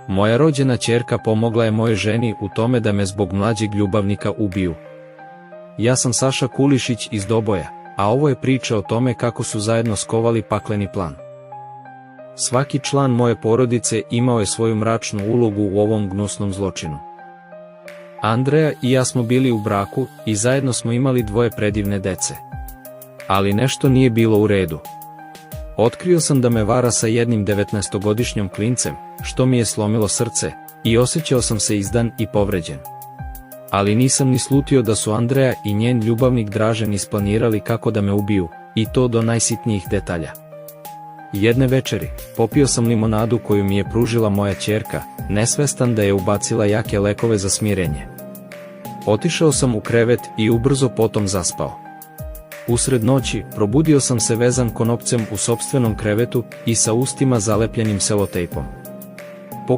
Moja rođena ćerka pomogla je mojoj ženi u tome da me zbog mlađeg ljubavnika ubiju. Ja sam Saša Kulišić iz Doboja, a ovo je priča o tome kako su zajedno skovali pakleni plan. Svaki član moje porodice imao je svoju mračnu ulogu u ovom gnusnom zločinu. Andreja i ja smo bili u braku i zajedno smo imali 2 predivne dece. Ali nešto nije bilo u redu. Otkrio sam da me vara sa jednim 19-godišnjim klincem, što mi je slomilo srce, i osjećao sam se izdan i povređen. Ali nisam ni slutio da su Andreja i njen ljubavnik Dražen isplanirali kako da me ubiju, i to do najsitnijih detalja. Jedne večeri, popio sam limonadu koju mi je pružila moja ćerka, nesvestan da je ubacila jake lekove za smirenje. Otišao sam u krevet i ubrzo potom zaspao. Usred noći, probudio sam se vezan konopcem u sopstvenom krevetu i sa ustima zalepljenim selotejpom.